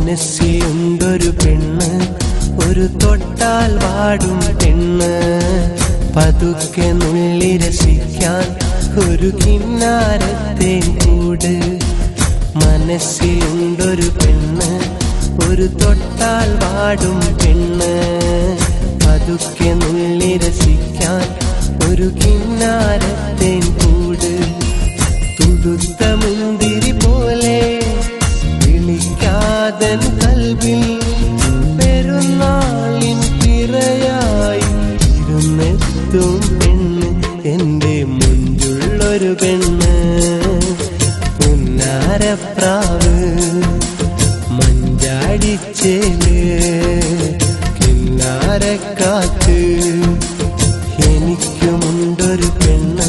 മനസ്സിലുണ്ടൊരു പെണ്ണ്, ഒരു തൊട്ടാൽ വാടും പെണ്ണ്, പതുക്കെ നുള്ളി രസിക്കാൻ ഒരു കിന്നാരത്തെ കൂട്. മനസ്സിലുണ്ടൊരു പെണ്ണ്, ഒരു തൊട്ടാൽ വാടും പെണ്ണ്, പതുക്കെ നുള്ളി രസിക്കാൻ ഒരു കിന്നാരത്തെ കൂട്. തുടുത്ത മുന്തിരി പോലെ വിളിക്കാതൻ കൽവിൽ പെരുന്നാളിൻ പിറയായി ഇരുന്നെത്തും പെണ്ണ്, എന്റെ മുൻപുള്ളൊരു പെണ്ണ്. പുന്നാരപ്രാവ് മഞ്ചാടിച്ചേല് കിന്നാരക്കാറ്റ്, എനിക്കുമുണ്ടൊരു പെണ്ണ്,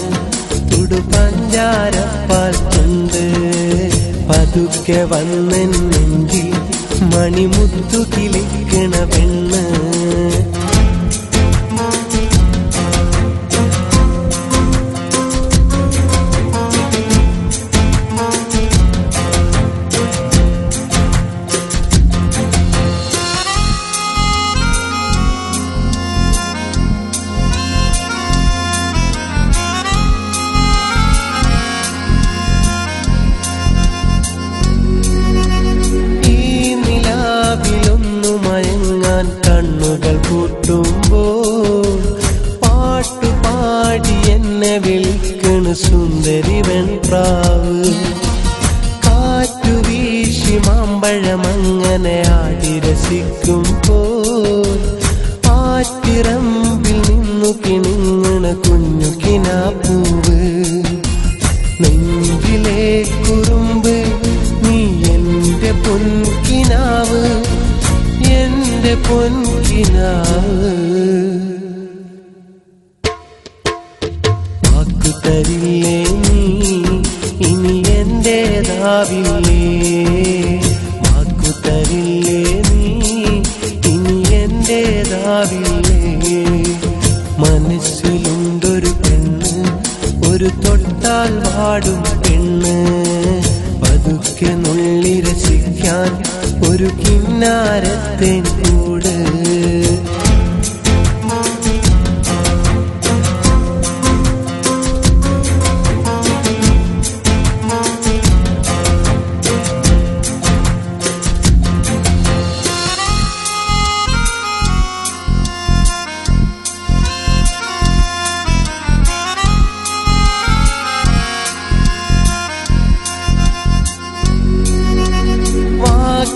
തുടുപഞ്ചാരപ്പാൽ കൊണ്ട്, പതുക്കെ വന്നെൻ നെഞ്ചിൽ മണിമുത്തു കിളിക്കണ പെണ്ണ്. കണ്ണുകൾ കൂട്ടുമ്പോൾ പാട്ടുപാടി എന്നെ വിളിക്കണ സുന്ദരി വെൺപ്രാവ്. കാറ്റു വീശി മാമ്പഴമങ്ങനെ ആടി രസിക്കുമ്പോൾ ആറ്റിറമ്പിൽ നിന്നു കിണിങ്ങണ കുഞ്ഞു കിനാപ്പൂവ്. നെഞ്ചിലെ കുറുമ്പ് നീ എന്റെ പൊൻകിനാവ്, എന്റെ പൊൻകിനാവ്. വാക്കു തരില്ലേ നീ ഇനി എന്റേതാവില്ലേ, വാക്കു തരില്ലേ നീ ഇനി എന്റേതാവില്ലേ. മനസ്സിലുണ്ടൊരു പെണ്ണ്, ഒരു തൊട്ടാൽ വാടും പെണ്ണ്, പതുക്കെ നുള്ളി രസിക്കാൻ ഒരു കിന്നാരത്തെ കൂട്.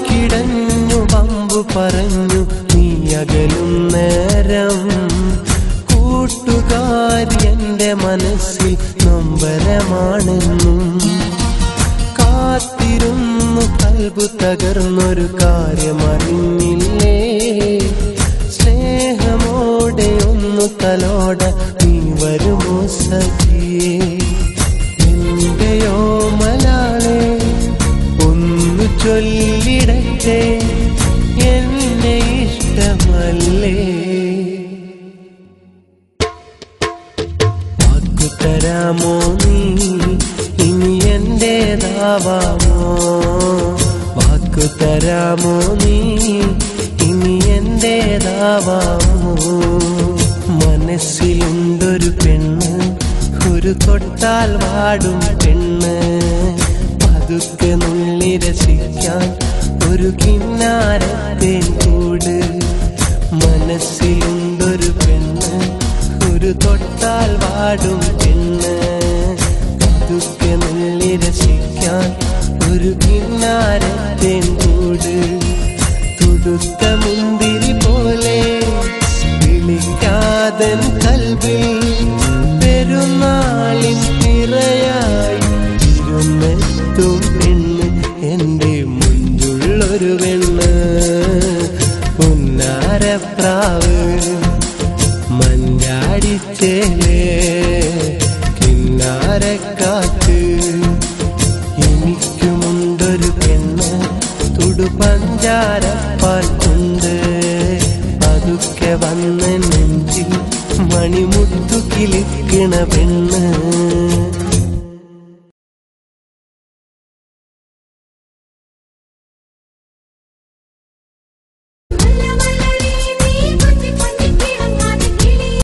കിടഞ്ഞു പമ്പു പറഞ്ഞു നീ അകലും നേരം, കൂട്ടുകാരി എന്റെ മനസ്സിൽ നൊമ്പരമാണെന്നും. കാത്തിരുന്നു കൽബു തകർന്നൊരു കാര്യമറിഞ്ഞില്ലേ, സ്നേഹമോടെ ഒന്നു തലോട നീ വരുമോ സഖിയേ. എന്റെയോ മലാളെ ഒന്ന് ചൊല്ലിടട്ടെ, എന്നെ ഇഷ്ടമല്ലേ. വാക്കു തരാമോ നീ ഇനി എന്റേതാവാമോ, വാക്കു തരാമോ നീ ഇനി എന്റേതാവാമോ. മനസ്സിലുണ്ടൊരു പെണ്ണ്, ഒരു തൊട്ടാൽ വാടും പെണ്ണ്, പതുക്കെ നുള്ളി രസിക്കാൻ ഒരു കിന്നാരത്തെ കൂട്. മനസ്സിലുണ്ടൊരു പെണ്ണ്, ഒരു തൊട്ടാൽ വാടും പെണ്ണ്, പതുക്കെ നുള്ളി രസിക്കാൻ ഒരു കിന്നാരത്തെ കൂട്. തുടുത്ത മുന്തിരി പോലെ വിളിക്കാതൻ കൽവിൽ പെരുന്നാളിൻ പിറയായി ഇരുന്നെത്തും പെണ്ണ്, എന്റെ മുൻപുള്ളൊരു പെണ്ണ്. പുന്നാരപ്രാവ് മഞ്ചാടിച്ചേലേ കിന്നാരക്കാറ്റ്, എനിക്കുമുണ്ടൊരു പെണ്ണ്, തുടുപഞ്ചാരപ്പാൽ കൊണ്ട്, പതുക്കെ വന്ന നെഞ്ചിൽ മണിമുത്തു കിളിക്കണ പെണ്ണ്.